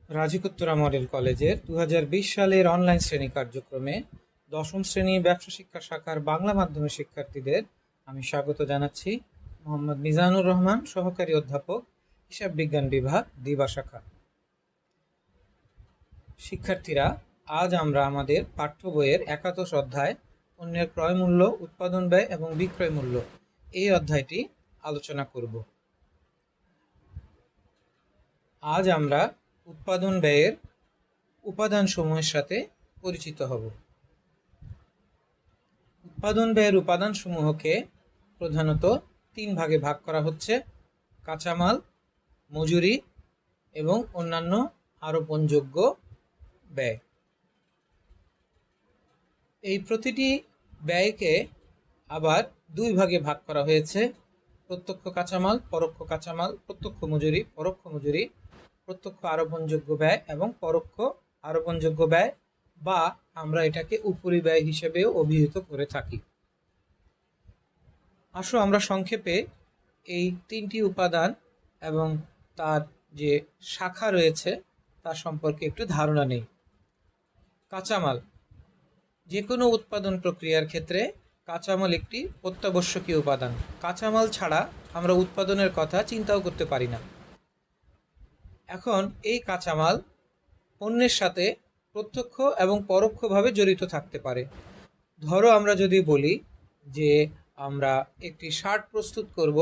রাজিকোত্তরা model কলেজের 2020 সালের online শ্রেণী কার্যক্রমে দশম শ্রেণী ব্যবসা শিক্ষা শাখার বাংলা মাধ্যমের শিক্ষার্থীদের আমি স্বাগত জানাচ্ছি। মোহাম্মদ মিজানুর রহমান, সহকারী অধ্যাপক, হিসাব বিজ্ঞান বিভাগ, দিবা শাখা। শিক্ষার্থীরা, আজ আমরা আমাদের পাঠ্য বইয়ের একাদশ অধ্যায় পণ্যের ক্রয় মূল্য, উৎপাদন ব্যয় এবং বিক্রয় মূল্য এই অধ্যায়টি আলোচনা করব। আজ আমরা উৎপাদন ব্যয়ের উপাদানসমূহের সাথে পরিচিত হব। উৎপাদন ব্যয়ের উপাদানসমূহকে প্রধানত তিন ভাগে ভাগ করা হচ্ছে: কাঁচামাল, মজুরি এবং অন্যান্য আরোপণযোগ্য ব্যয়। এই প্রতিটি ব্যয়কে আবার দুই ভাগে ভাগ করা হয়েছে: প্রত্যক্ষ কাঁচামাল, পরোক্ষ কাঁচামাল, প্রত্যক্ষ মজুরি, পরোক্ষ মজুরি, প্রত্যক্ষ আরোপণযোগ্য ব্যয় এবং পরোক্ষ আরোপণযোগ্য ব্যয়, বা আমরা এটাকে উপরিব্যয় হিসেবেও অভিহিত করে থাকি। আসো আমরা সংক্ষেপে এই তিনটি উপাদান এবং তার যে শাখা রয়েছে তার সম্পর্কে একটু ধারণা নেই। কাঁচামাল। যে কোনো উৎপাদন প্রক্রিয়ার ক্ষেত্রে কাঁচামাল একটি অত্যাবশ্যকীয় উপাদান। কাঁচামাল ছাড়া আমরা উৎপাদনের কথা চিন্তাও করতে পারি না। এখন এই কাঁচামাল পণ্যের সাথে প্রত্যক্ষ এবং পরোক্ষভাবে জড়িত থাকতে পারে। ধরো আমরা যদি বলি যে আমরা একটি শার্ট প্রস্তুত করব,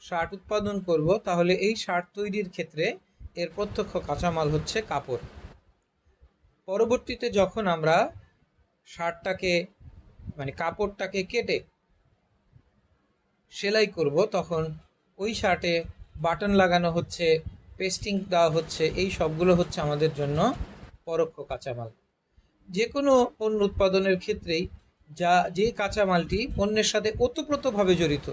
শার্ট উৎপাদন করব, তাহলে এই শার্ট তৈরির ক্ষেত্রে এর প্রত্যক্ষ কাঁচামাল হচ্ছে কাপড়। পরবর্তীতে যখন আমরা শার্টটাকে কাপড়টাকে কেটে সেলাই করব, তখন ওই শার্টে বাটন লাগানো হচ্ছে, পেস্টিং দেওয়া হচ্ছে, এই সবগুলো হচ্ছে আমাদের জন্য পরোক্ষ কাঁচামাল। যে কোনো পণ্য উৎপাদনের ক্ষেত্রেই যে কাঁচামালটি পণ্যের সাথে ওতপ্রোতভাবে জড়িত,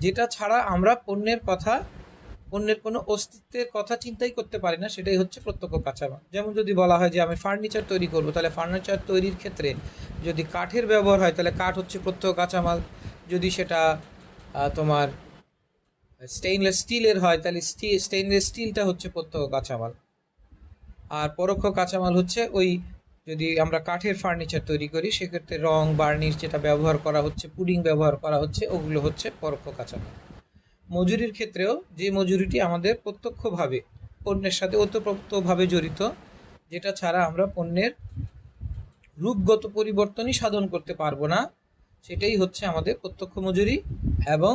যেটা ছাড়া আমরা পণ্যের কোনো অস্তিত্বের কথা চিন্তাই করতে পারি না, সেটাই হচ্ছে প্রত্যক্ষ কাঁচামাল। যেমন যদি বলা হয় যে আমি ফার্নিচার তৈরি করব, তাহলে ফার্নিচার তৈরির ক্ষেত্রে যদি কাঠের ব্যবহার হয় তাহলে কাঠ হচ্ছে প্রত্যক্ষ কাঁচামাল। যদি সেটা তোমার স্টেইনলেস স্টিলের হয় তাহলে স্টেইনলেস স্টিলটা হচ্ছে প্রত্যক্ষ কাঁচামাল। আর পরোক্ষ কাঁচামাল হচ্ছে ওই, যদি আমরা কাঠের ফার্নিচার তৈরি করি সেক্ষেত্রে রং, বার্নিশ যেটা ব্যবহার করা হচ্ছে, পুডিং ব্যবহার করা হচ্ছে, ওগুলো হচ্ছে পরোক্ষ কাঁচামাল। মজুরির ক্ষেত্রেও যে মজুরিটি আমাদের প্রত্যক্ষভাবে পণ্যের সাথে ওতপ্রোতভাবে জড়িত, যেটা ছাড়া আমরা পণ্যের রূপগত পরিবর্তনই সাধন করতে পারবো না, সেটাই হচ্ছে আমাদের প্রত্যক্ষ মজুরি। এবং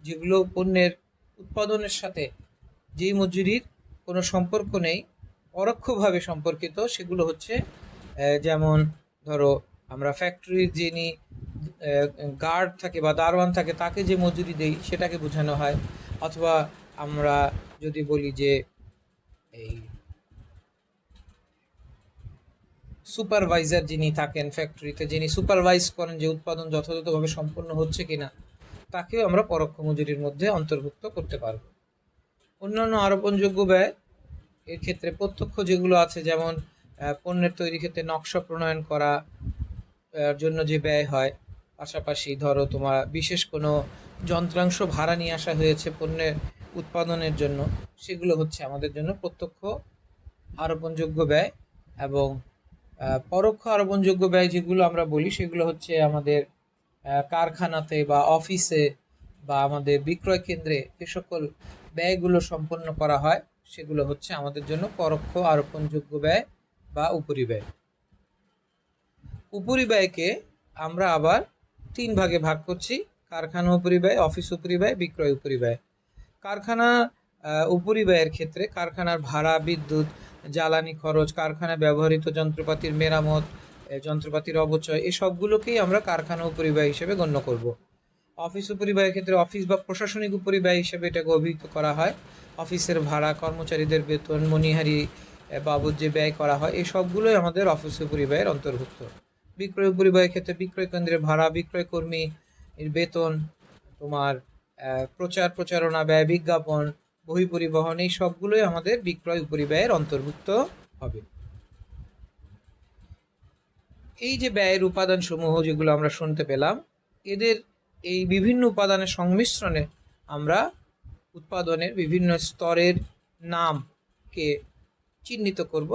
যেগুলো পণ্যের উৎপাদনের সাথে যেই মজুরির কোনো সম্পর্ক নেই, পরোক্ষভাবে সম্পর্কিত, সেগুলো হচ্ছে যেমন ধরো আমরা ফ্যাক্টরির যিনি গার্ড থাকে বা দারোয়ান থাকে তাকে যে মজুরি দেই সেটাকে বোঝানো হয়। অথবা আমরা যদি বলি যে এই সুপারভাইজার যিনি থাকেন ফ্যাক্টরিতে, যিনি সুপারভাইজ করেন যে উৎপাদন যথাযথভাবে সম্পন্ন হচ্ছে কিনা, তাকেও আমরা পরোক্ষ মজুরির মধ্যে অন্তর্ভুক্ত করতে পারব। অন্যান্য আরোপণযোগ্য ব্যয় এর ক্ষেত্রে প্রত্যক্ষ যেগুলো আছে, যেমন পণ্যের তৈরির ক্ষেত্রে নকশা প্রণয়ন করা জন্য যে ব্যয় হয়, পাশাপাশি ধরো তোমার বিশেষ কোনো যন্ত্রাংশ ভাড়া নিয়ে আসা হয়েছে পণ্যের উৎপাদনের জন্য, সেগুলো হচ্ছে আমাদের জন্য প্রত্যক্ষ আরোপণযোগ্য ব্যয়। এবং পরোক্ষ আরোপণযোগ্য ব্যয় যেগুলো আমরা বলি সেগুলো হচ্ছে আমাদের কারখানাতে বা অফিসে বা আমাদের বিক্রয় কেন্দ্রে যে সকল ব্যয়গুলো সম্পন্ন করা হয় সেগুলো হচ্ছে আমাদের জন্য পরোক্ষ আরোপণযোগ্য ব্যয় বা উপরিব্যয়। উপরিব্যয়কে আমরা আবার তিন ভাগে ভাগ করছি: কারখানা উপরিব্যয়, অফিস উপরিব্যয়, বিক্রয় উপরিব্যয়। কারখানা উপরিব্যয়ের ক্ষেত্রে কারখানার ভাড়া, বিদ্যুৎ, জ্বালানি খরচ, কারখানায় ব্যবহৃত যন্ত্রপাতির মেরামত, যন্ত্রপাতির অবচয়, এই সবগুলোকেই আমরা কারখানা উপরিব্যয় হিসেবে গণ্য করব। অফিস উপরিব্যয়ের ক্ষেত্রে অফিস বা প্রশাসনিক উপরিব্যয় হিসেবে এটাকে অভিহিত করা হয়। অফিসের ভাড়া, কর্মচারীদের বেতন, মণিহারি বাবদ যে ব্যয় করা হয়, এই সবগুলোই আমাদের অফিস উপরিব্যয়ের অন্তর্ভুক্ত। বিক্রয় উপরিব্যয়ের ক্ষেত্রে বিক্রয় কেন্দ্রের ভাড়া, বিক্রয় কর্মী এর বেতন, তোমার প্রচারণা ব্যয়, বিজ্ঞাপন, বহি পরিবহন, এই সবগুলোই আমাদের বিক্রয় উপরিব্যয়ের অন্তর্ভুক্ত হবে। এই যে ব্যয়ের উপাদান সমূহ যেগুলো আমরা শুনতে পেলাম, এদের এই বিভিন্ন উপাদানের সংমিশ্রণে আমরা উৎপাদনের বিভিন্ন স্তরের নামকে চিহ্নিত করব।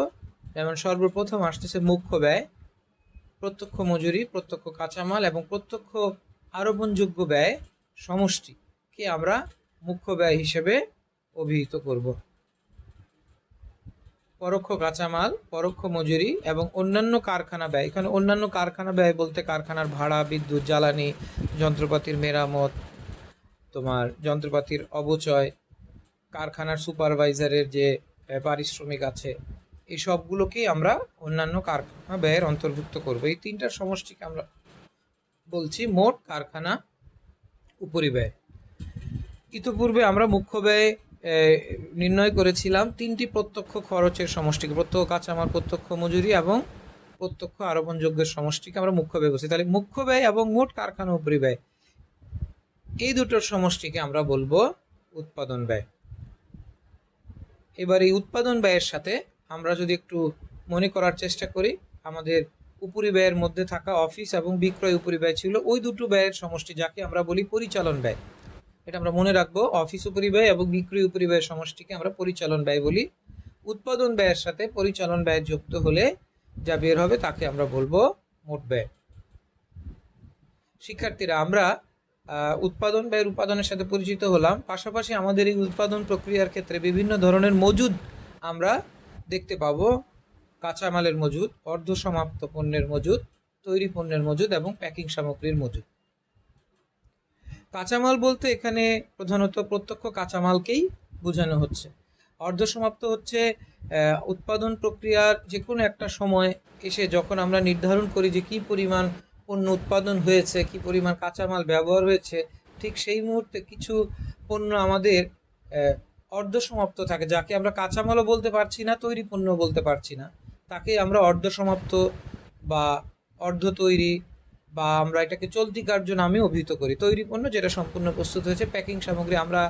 যেমন সর্বপ্রথম আসতেছে মুখ্য ব্যয়, প্রত্যক্ষ মজুরি, প্রত্যক্ষ কাঁচামাল এবং প্রত্যক্ষ আরোপণযোগ্য ব্যয় সমষ্টিকে আমরা মুখ্য ব্যয় হিসেবে অভিহিত করব। পরোক্ষ কাঁচামাল, পরোক্ষ মজুরি এবং অন্যান্য কারখানা ব্যয়। এখানে অন্যান্য কারখানা ব্যয় বলতে কারখানার ভাড়া, বিদ্যুৎ, জ্বালানি, যন্ত্রপাতির মেরামত, তোমার যন্ত্রপাতির অবচয়, কারখানার সুপারভাইজারের যে পারিশ্রমিক আছে, এই সবগুলোকেই আমরা অন্যান্য কারখানা ব্যয়ের অন্তর্ভুক্ত করব। এই তিনটার সমষ্টিকে আমরা বলছি মোট কারখানা উপরিব্যয়। ইতিপূর্বে আমরা মুখ্য ব্যয় নির্ণয় করেছিলাম তিনটি প্রত্যক্ষ খরচের সমষ্টিকে, প্রত্যক্ষ কাঁচামাল, প্রত্যক্ষ মজুরি এবং প্রত্যক্ষ আরোপণযোগ্যের সমষ্টিকে আমরা মুখ্য ব্যয় বলছি। তাহলে মুখ্য ব্যয় এবং মোট কারখানা উপরিব্যয়, এই দুটোর সমষ্টিকে আমরা বলবো উৎপাদন ব্যয়। এবার এই উৎপাদন ব্যয়ের সাথে আমরা যদি একটু মনে করার চেষ্টা করি, আমাদের উপরিব্যয়ের মধ্যে থাকা অফিস এবং বিক্রয় উপরিব্যয় ছিল ওই দুটো ব্যয়ের সমষ্টি, যাকে আমরা বলি পরিচালন ব্যয়। এটা আমরা মনে রাখবো, অফিস উপরিব্যয় এবং বিক্রয় উপরিব্যয়ের সমষ্টিকে আমরা পরিচালন ব্যয় বলি। উৎপাদন ব্যয়ের সাথে পরিচালন ব্যয় যুক্ত হলে যা বের হবে তাকে আমরা বলবো মোট ব্যয়। শিক্ষার্থীরা, আমরা উৎপাদন ব্যয়ের উপাদানের সাথে পরিচিত হলাম। পাশাপাশি আমাদের এই উৎপাদন প্রক্রিয়ার ক্ষেত্রে বিভিন্ন ধরনের মজুদ আমরা দেখতে পাবো। কাঁচামালের মজুদ, অর্ধসমাপ্ত পণ্যের মজুদ, তৈরি পণ্যের মজুদ এবং প্যাকিং সামগ্রীর মজুদ। কাঁচামাল বলতে এখানে প্রধানত প্রত্যক্ষ কাঁচামালকেই বোঝানো হচ্ছে। অর্ধসমাপ্ত হচ্ছে উৎপাদন প্রক্রিয়ার যে কোনো একটা সময় এসে যখন আমরা নির্ধারণ করি যে কী পরিমাণ পণ্য উৎপাদন হয়েছে, কী পরিমাণ কাঁচামাল ব্যবহার হয়েছে, ঠিক সেই মুহূর্তে কিছু পণ্য আমাদের অর্ধসমাপ্ত থাকে, যাকে আমরা কাঁচামালও বলতে পারছি না, তৈরি পণ্য বলতে পারছি না, তাকে আমরা অর্ধসমাপ্ত বা অর্ধ তৈরি বা আমরা এটাকে চলতি কার্য নামে অভিহিত করি। তৈরি পণ্য যেটা সম্পূর্ণ প্রস্তুত হয়েছে। প্যাকিং সামগ্রী, আমরা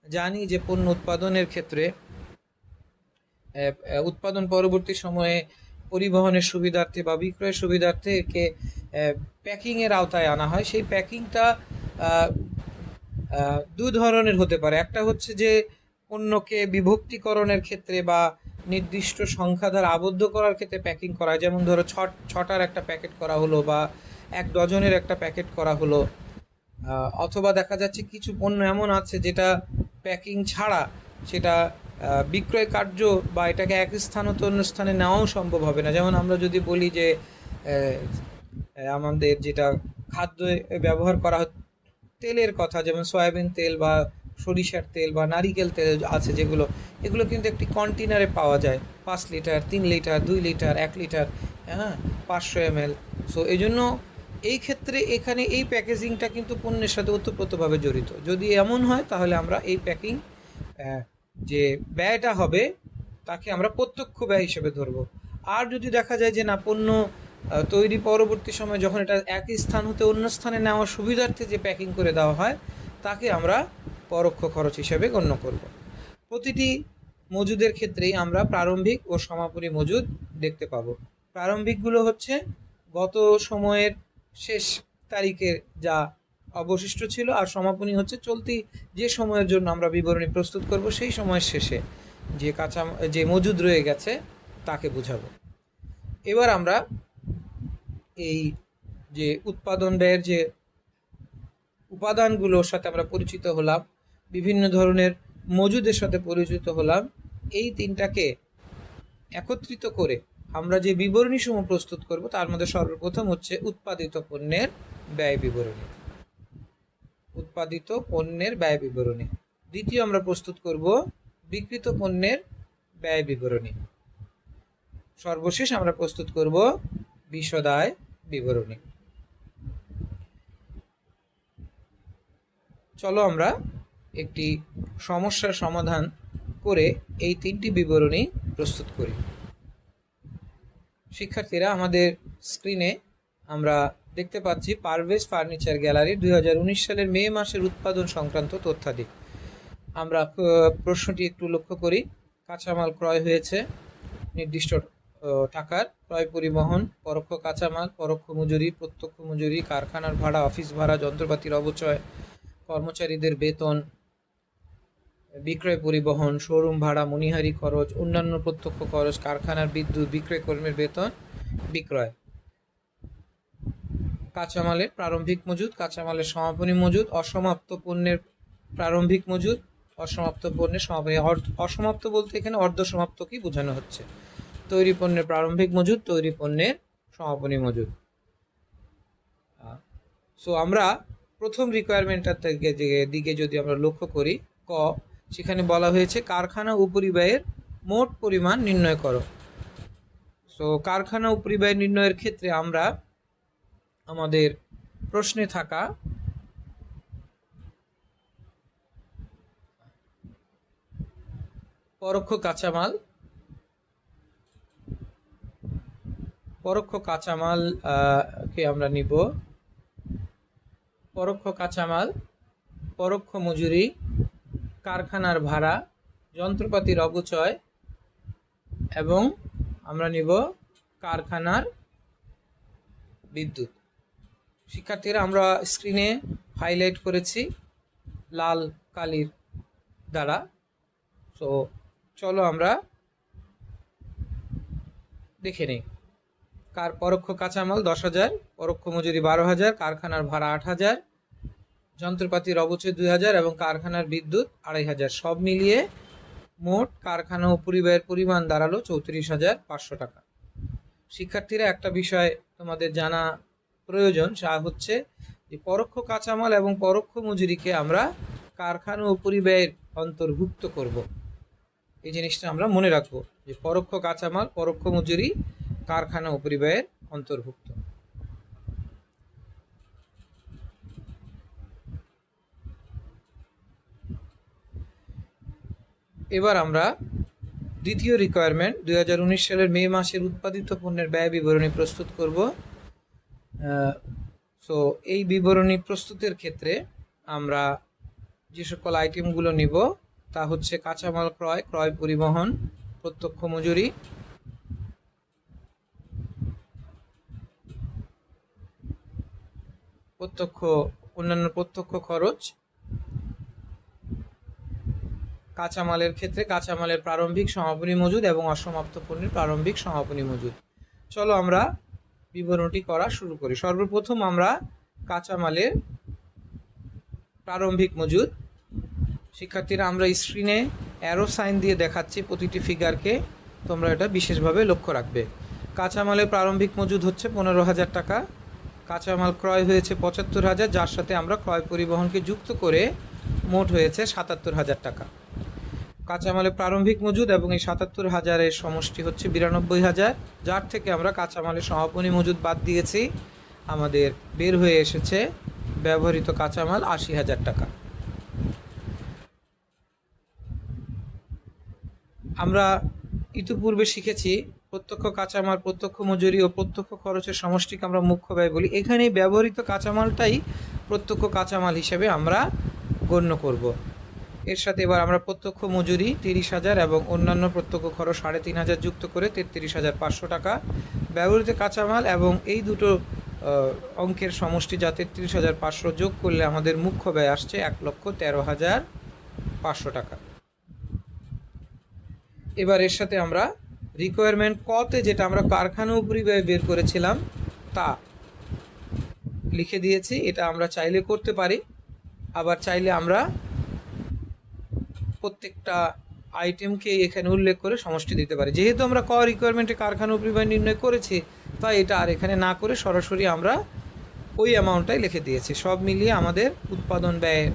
জানি যে পণ্য উৎপাদনের ক্ষেত্রে উৎপাদন পরবর্তী সময়ে পরিবহনের সুবিধার্থে বা বিক্রয়ের সুবিধার্থে একে প্যাকিংয়ের আওতায় আনা হয়। সেই প্যাকিংটা দু ধরনের হতে পারে। একটা হচ্ছে যে পণ্যকে বিভক্তিকরণের ক্ষেত্রে বা নির্দিষ্ট সংখ্যা দ্বারা আবদ্ধ করার ক্ষেত্রে প্যাকিং করা হয়। যেমন ধরো ছটার একটা প্যাকেট করা হলো বা 1 ডজনের একটা প্যাকেট করা হলো। অথবা দেখা যাচ্ছে কিছু পণ্য এমন আছে যেটা প্যাকিং ছাড়া সেটা বিক্রয় কার্য বা এটাকে এক স্থান হতে অন্য স্থানে নেওয়াও সম্ভব হবে না। যেমন আমরা যদি বলি যে আমাদের যেটা খাদ্যে ব্যবহার করা তেলের কথা, যেমন সয়াবিন তেল বা সরিষার তেল বা নারিকেল তেল আছে, এগুলো কিন্তু একটি কন্টেনারে পাওয়া যায়, 5 litre, 3 litre, 2 litre, 1 litre, 500 ml। So এই জন্য এই ক্ষেত্রে এখানে এই প্যাকেজিংটা কিন্তু পণ্যের সাথে ওতপ্রোতভাবে জড়িত। যদি এমন হয় তাহলে আমরা এই প্যাকিং যে ব্যয়টা হবে তাকে আমরা প্রত্যক্ষ ব্যয় হিসেবে ধরবো। আর যদি দেখা যায় যে না, পণ্য তৈরি পরবর্তী সময় যখন এটা একই স্থান হতে অন্য স্থানে নেওয়ার সুবিধার্থে যে প্যাকিং করে দেওয়া হয় তাকে আমরা পরোক্ষ খরচ হিসেবে গণ্য করব। প্রতিটি মজুদের ক্ষেত্রেই আমরা প্রারম্ভিক ও সমাপনী মজুদ দেখতে পাবো। প্রারম্ভিকগুলো হচ্ছে গত সময়ের শেষ তারিখের যা অবশিষ্ট ছিল, আর সমাপনী হচ্ছে চলতি যে সময়ের জন্য আমরা বিবরণী প্রস্তুত করব সেই সময়ের শেষে যে মজুদ রয়ে গেছে তাকে বোঝাবো। এবার আমরা এই যে উৎপাদন ব্যয়ের যে উপাদানগুলোর সাথে আমরা পরিচিত হলাম, বিভিন্ন ধরনের মজুদের সাথে পরিচিত হলাম, এই তিনটাকে একত্রিত করে আমরা যে বিবরণী সমূহ প্রস্তুত করব তার মধ্যে সর্বপ্রথম হচ্ছে উৎপাদিত পণ্যের ব্যয় বিবরণী। উৎপাদিত পণ্যের ব্যয় বিবরণী। দ্বিতীয় আমরা প্রস্তুত করব বিক্রিত পণ্যের ব্যয় বিবরণী। সর্বশেষ আমরা প্রস্তুত করব বিশদ আয় বিবরণী। চলো আমরা একটি সমস্যার সমাধান করে এই তিনটি বিবরণী প্রস্তুত করি। শিক্ষার্থীরা, আমাদের স্ক্রিনে আমরা দেখতে পাচ্ছি পারভেজ ফার্নিচার গ্যালারি 2019 সালের মে মাসের উৎপাদন সংক্রান্ত তথ্যাদি। আমরা প্রশ্নটি একটু লক্ষ্য করি। কাঁচামাল ক্রয় হয়েছে নির্দিষ্ট টাকার, ক্রয় পরিবহন, পরোক্ষ কাঁচামাল, পরোক্ষ মজুরি, প্রত্যক্ষ মজুরি, কারখানার ভাড়া, অফিস ভাড়া, যন্ত্রপাতির অবচয়, কর্মচারীদের বেতন, বিক্রয় পরিবহন, শোরুম ভাড়া, মনিহারি খরচ, অন্যান্য প্রত্যক্ষ খরচ, কারখানার বিদ্যুৎ, বিক্রয় কর্মীর বেতন, বিক্রয়। কাঁচামালের প্রারম্ভিক মজুদ, কাঁচামালের সমাপনী মজুদ, অসমাপ্ত পণ্যের প্রারম্ভিক মজুদ, অসমাপ্ত পণ্যের সমাপনী। অসমাপ্ত বলতে এখানে অর্ধসমাপ্তকেই বোঝানো হচ্ছে। তৈরি পণ্যের প্রারম্ভিক মজুদ, তৈরি পণ্যের সমাপনী মজুদ। সো আমরা প্রথম রিকোয়ারমেন্টটার দিকে যদি আমরা লক্ষ্য করি, ক, সেখানে বলা হয়েছে কারখানা উপরিব্যয়ের মোট পরিমাণ নির্ণয় করো। সো কারখানা উপরিব্যয় নির্ণয়ের ক্ষেত্রে আমরা আমাদের প্রশ্নে থাকা পরোক্ষ কাঁচামাল কে আমরা নিব পরোক্ষ কাঁচামাল, পরোক্ষ মজুরি, কারখানার ভাড়া, যন্ত্রপাতির অপচয় এবং আমরা নিব কারখানার বিদ্যুৎ। শিক্ষার্থীরা আমরা স্ক্রিনে হাইলাইট করেছি লাল কালির দ্বারা। সো চলো আমরা দেখে নিই। পরোক্ষ কাঁচামাল 10,000, পরোক্ষ মজুরি 12,000, কারখানার ভাড়া 8,000, যন্ত্রপাতির অবচয় 2,000 এবং কারখানার বিদ্যুৎ 2,500। সব মিলিয়ে মোট কারখানা উপরিব্যয়ের পরিমাণ দাঁড়ালো 34,500 টাকা। শিক্ষার্থীরা একটা বিষয় তোমাদের জানা প্রয়োজন, তা হচ্ছে যে পরোক্ষ কাঁচামাল এবং পরোক্ষ মজুরিকে আমরা কারখানা উপরিব্যয়ের অন্তর্ভুক্ত করব। এই জিনিসটা আমরা মনে রাখবো যে পরোক্ষ কাঁচামাল, পরোক্ষ মজুরি কারখানা উপরিব্যয়ের অন্তর্ভুক্ত। এবার আমরা দ্বিতীয় রিকোয়ারমেন্ট 2019 সালের মে মাসের উৎপাদিত পণ্যের ব্যয় বিবরণী প্রস্তুত করব। সো এই বিবরণী প্রস্তুতের ক্ষেত্রে আমরা যে সকল আইটেমগুলো নিব তা হচ্ছে কাঁচামাল ক্রয়, ক্রয় পরিবহন, প্রত্যক্ষ মজুরি, অন্যান্য প্রত্যক্ষ খরচ, কাঁচামালের ক্ষেত্রে কাঁচামালের প্রারম্ভিক সমাপনী মজুদ এবং অসমাপ্ত পণ্যের প্রারম্ভিক সমাপনী মজুদ। চলো আমরা বিবরণটি করা শুরু করি। সর্বপ্রথম আমরা কাঁচামালের প্রারম্ভিক মজুদ। শিক্ষার্থীরা আমরা স্ক্রিনে অ্যারো সাইন দিয়ে দেখাচ্ছি প্রতিটি ফিগারকে, তোমরা এটা বিশেষভাবে লক্ষ্য রাখবে। কাঁচামালের প্রারম্ভিক মজুদ হচ্ছে 15,000 টাকা। কাঁচামাল ক্রয় হয়েছে 75,000, যার সাথে আমরা ক্রয় পরিবহনকে যুক্ত করে মোট হয়েছে 77,000 টাকা। কাঁচামালের প্রারম্ভিক মজুদ এবং এই 77,000-এর সমষ্টি হচ্ছে 92,000, যার থেকে আমরা কাঁচামালের সমাপনী মজুদ বাদ দিয়েছি। আমাদের বের হয়ে এসেছে ব্যবহৃত কাঁচামাল 80,000 টাকা। আমরা ইতিপূর্বে শিখেছি প্রত্যক্ষ কাঁচামাল, প্রত্যক্ষ মজুরি ও প্রত্যক্ষ খরচের সমষ্টিকে আমরা মুখ্য ব্যয় বলি। এখানে ব্যবহৃত কাঁচামালটাই প্রত্যক্ষ কাঁচামাল হিসেবে আমরা গণ্য করব। এর সাথে এবার আমরা প্রত্যক্ষ মজুরি 30,000 এবং অন্যান্য প্রত্যক্ষ খরচ 3,500 যুক্ত করে 33,500 টাকা। ব্যবহৃত কাঁচামাল এবং এই দুটো অঙ্কের সমষ্টি যা 33,500 যোগ করলে আমাদের মুখ্য ব্যয় আসছে 1,13,500 টাকা। এবার এর সাথে আমরা রিকোয়ারমেন্ট কতে যেটা আমরা কারখানা উপরিব্যয় বের করেছিলাম তা লিখে দিয়েছি। এটা আমরা চাইলে করতে পারি, আবার চাইলে আমরা প্রত্যেকটা আইটেমকে এখানে উল্লেখ করে সমষ্টি দিতে পারি। যেহেতু আমরা রিকোয়ারমেন্টে কারখানা উপরিব্যয় নির্ণয় করেছি, তাই এটা আর এখানে না করে সরাসরি আমরা ওই অ্যামাউন্টটাই লিখে দিয়েছি। সব মিলিয়ে আমাদের উৎপাদন ব্যয়ের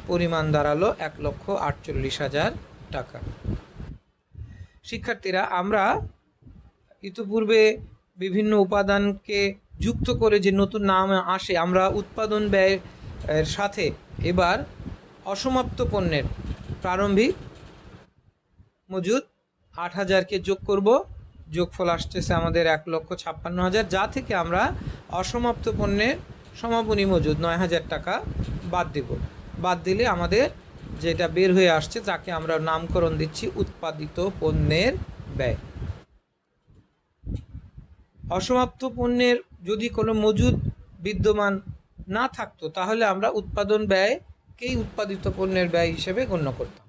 পরিমাণ দাঁড়ালো 1,48,000 টাকা। শিক্ষার্থীরা আমরা ইতিপূর্বে বিভিন্ন উপাদানকে যুক্ত করে যে নতুন নাম আসে, আমরা উৎপাদন ব্যয়ের সাথে এবার অসমাপ্ত পণ্যের প্রারম্ভিক মজুদ 8,000-কে যোগ করব। যোগফল আসতেছে আমাদের 1,56,000, যা থেকে আমরা অসমাপ্ত পণ্যের সমাপনী মজুদ 9,000 টাকা বাদ দেব। বাদ দিলে আমাদের যেটা বের হয়ে আসছে, যাকে আমরা নামকরণ দিচ্ছি উৎপাদিত পণ্যের ব্যয়। অসমাপ্ত পণ্যের যদি কোনো মজুদ বিদ্যমান না থাকতো, তাহলে আমরা উৎপাদন ব্যয়কেই উৎপাদিত পণ্যের ব্যয় হিসেবে গণ্য করতাম।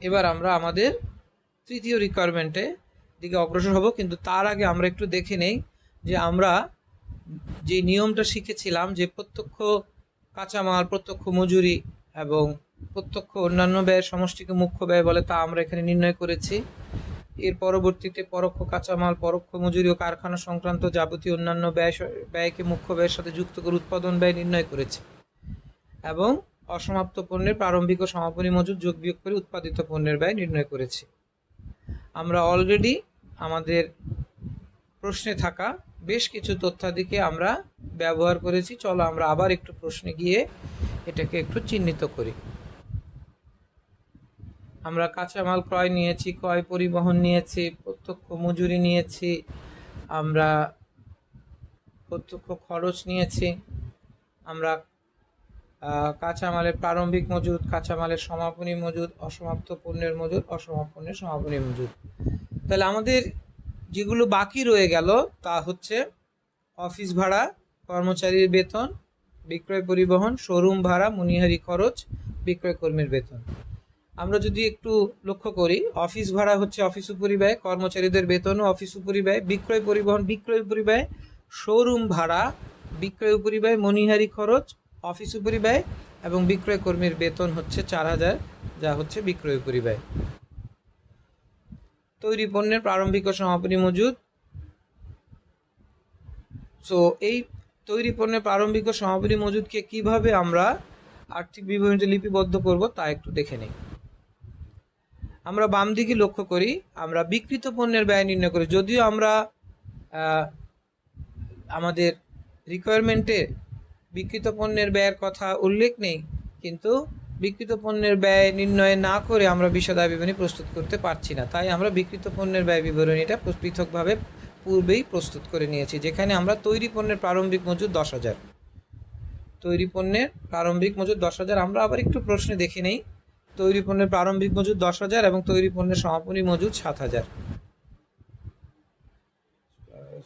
এবার আমরা আমাদের তৃতীয় রিকোয়ারমেন্টে দিকে অগ্রসর হব, কিন্তু তার আগে আমরা একটু দেখে নেই যে আমরা যে নিয়মটা শিখেছিলাম যে প্রত্যক্ষ কাঁচামাল, প্রত্যক্ষ মজুরি এবং প্রত্যক্ষ অন্যান্য ব্যয়ের সমষ্টিকে মুখ্য ব্যয় বলে, তা আমরা এখানে নির্ণয় করেছি। এর পরবর্তীতে পরোক্ষ কাঁচামাল, পরোক্ষ মজুরি ও কারখানা সংক্রান্ত যাবতীয় অন্যান্য ব্যয়কে মুখ্য ব্যয়ের সাথে যুক্ত করে উৎপাদন ব্যয় নির্ণয় করেছে এবং অসমাপ্ত পণ্যের প্রারম্ভিক ও সমাপনী মজুদ যোগ বিয়োগ করে উৎপাদিত পণ্যের ব্যয় নির্ণয় করেছি। আমরা অলরেডি আমাদের প্রশ্নে থাকা বেশ কিছু তথ্যাদিকে আমরা ব্যবহার করেছি। চলো আমরা আবার একটু প্রশ্নে গিয়ে এটাকে একটু চিহ্নিত করি। আমরা কাঁচামাল ক্রয় নিয়েছি, ক্রয় পরিবহন নিয়েছি, প্রত্যক্ষ মজুরি নিয়েছি, আমরা প্রত্যক্ষ খরচ নিয়েছি, আমরা কাঁচামালের প্রারম্ভিক মজুদ, কাঁচামালের সমাপনী মজুদ, অসমাপ্ত পণ্যের মজুদ, অসমাপ্ত পণ্যের সমাপনী মজুদ। তাহলে আমাদের যেগুলো বাকি রয়ে গেল তা হচ্ছে অফিস ভাড়া, কর্মচারীর বেতন, বিক্রয় পরিবহন, শোরুম ভাড়া, মনিহারি খরচ, বিক্রয় কর্মীর বেতন। আমরা যদি একটু লক্ষ্য করি, অফিস ভাড়া হচ্ছে অফিস উপরিব্যয়, কর্মচারীদের বেতন ও অফিস উপরিব্যয়, বিক্রয় পরিবহন বিক্রয় উপরিব্যয়, শোরুম ভাড়া বিক্রয় উপরিব্যয়, মনিহারি খরচ অফিস উপরিব্যয় এবং বিক্রয় কর্মীর বেতন হচ্ছে 4000, যা হচ্ছে বিক্রয় উপরিব্যয়। তৈরি পণ্যের প্রারম্ভিক ও সমাপনী মজুদ। সো এই তৈরি পণ্যের প্রারম্ভিক ও সমাপনী মজুদকে কিভাবে আমরা আর্থিক বিবরণীতে লিপিবদ্ধ করব তা একটু দেখে নিই। আমরা বাম দিকে লক্ষ্য করি, আমরা বিক্রিত পণ্যের ব্যয় নির্ণয় করি। যদিও আমরা আমাদের রিকোয়ারমেন্টে বিক্রিত পণ্যের ব্যয়ের কথা উল্লেখ নেই, কিন্তু বিক্রিত পণ্যের ব্যয় নির্ণয় না করে আমরা বিশদ বিবরণী প্রস্তুত করতে পারছি না। তাই আমরা বিক্রিত পণ্যের ব্যয় বিবরণীটা পৃথকভাবে পূর্বেই প্রস্তুত করে নিয়েছি, যেখানে আমরা তৈরি পণ্যের প্রারম্ভিক মজুদ 10,000, তৈরি পণ্যের প্রারম্ভিক মজুদ 10,000। আমরা আবার একটু প্রশ্নে দেখে নেই, তৈরি পণ্যের প্রারম্ভিক মজুদ 10,000 এবং তৈরি পণ্যের সমাপনী মজুদ 7,000।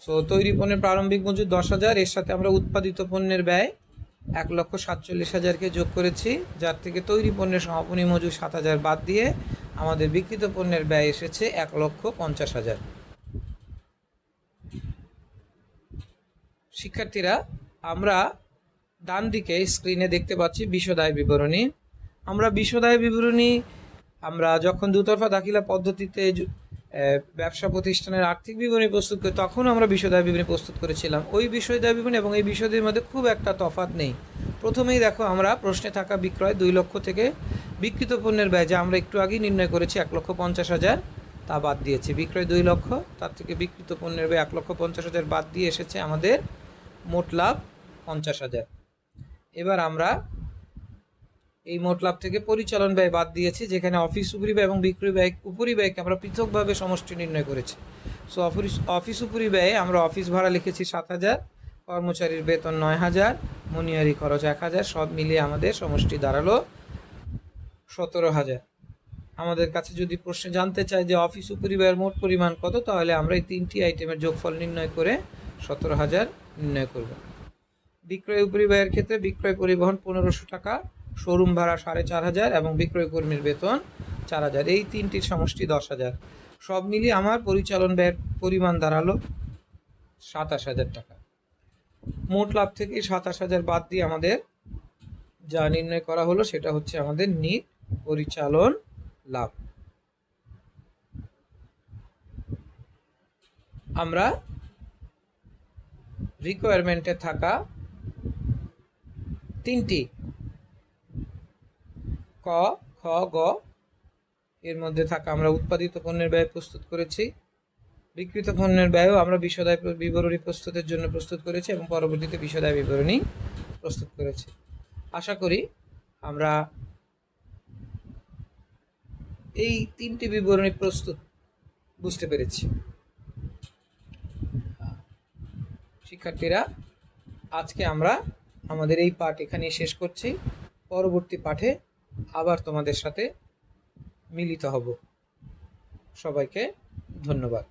সো তৈরি পণ্যের প্রারম্ভিক মজুদ 10,000, এর সাথে আমরা উৎপাদিত পণ্যের ব্যয় 1,47,000কে যোগ করেছি, যার থেকে তৈরি পণ্যের সমাপনী মজুদ 7,000 বাদ দিয়ে আমাদের বিক্রিত পণ্যের ব্যয় এসেছে 1,50,000। শিক্ষার্থীরা, আমরা ডান দিকে স্ক্রিনে দেখতে পাচ্ছি বিশদ আয় বিবরণী। আমরা বিশদ আয় বিবরণী আমরা যখন দুতরফা দাখিলা পদ্ধতিতে ব্যবসা প্রতিষ্ঠানের আর্থিক বিবরণী প্রস্তুত করি, তখন আমরা বিশদ আয় বিবরণী প্রস্তুত করেছিলাম। ওই বিশদ আয় বিবরণী এবং এই বিশদের মধ্যে খুব একটা তফাৎ নেই। প্রথমেই দেখো, আমরা প্রশ্নে থাকা বিক্রয় 2 লক্ষ থেকে বিক্রিত পণ্যের ব্যয়, যা আমরা একটু আগেই নির্ণয় করেছি 1,50,000, তা বাদ দিয়েছি। বিক্রয় 2 লক্ষ, তার থেকে বিক্রিত পণ্যের ব্যয় 1,50,000 বাদ দিয়ে এসেছে আমাদের মোট লাভ 50,000। এবার আমরা এই মোট লাভ থেকে পরিচালন ব্যয় বাদ দিয়েছি, যেখানে অফিস উপরিব্যয় এবং বিক্রয় ব্যয় উপরিব্যয়কে আমরা পৃথকভাবে সমষ্টি নির্ণয় করেছি। সো অফিস উপরিব্যয়ে আমরা অফিস ভাড়া লিখেছি 7,000, কর্মচারীর বেতন 9,000, মনিহারি খরচ 1,000, সব মিলিয়ে আমাদের সমষ্টি দাঁড়ালো 17,000। আমাদের কাছে যদি প্রশ্নে জানতে চাই যে অফিস উপরিব্যয়ের মোট পরিমাণ কত, তাহলে আমরা এই 3টি আইটেমের যোগফল নির্ণয় করে 17,000 নির্ণয় করব। বিক্রয় উপরিব্যয়ের ক্ষেত্রে বিক্রয় পরিবহন 1,500 টাকা, শোরুম ভাড়া 4,500 এবং বিক্রয় কর্মীর বেতন 4,000, এই 3টির সমষ্টি 10,000। সব মিলিয়ে আমার পরিচালন ব্যয়ের পরিমাণ দাঁড়ালো 27,000 টাকা। মোট লাভ থেকে 27,000 বাদ দিয়ে আমাদের যা নির্ণয় করা হলো সেটা হচ্ছে আমাদের নিট পরিচালন লাভ। আমরা রিকোয়ারমেন্টে থাকা 3টি ক, খ, গ এর মধ্যে থাকা আমরা উৎপাদিত পণ্যের ব্যয় প্রস্তুত করেছি, বিক্রিত পণ্যের ব্যয়ও আমরা বিশদ আয় বিবরণী প্রস্তুতের জন্য প্রস্তুত করেছি এবং পরবর্তীতে বিশদ আয় বিবরণী প্রস্তুত করেছি। আশা করি আমরা এই 3টি বিবরণী প্রস্তুত বুঝতে পেরেছি। শিক্ষার্থীরা, আজকে আমরা আমাদের এই পাঠ এখানেই শেষ করছি। পরবর্তী পাঠে আবার তোমাদের সাথে মিলিত হব। সবাইকে ধন্যবাদ।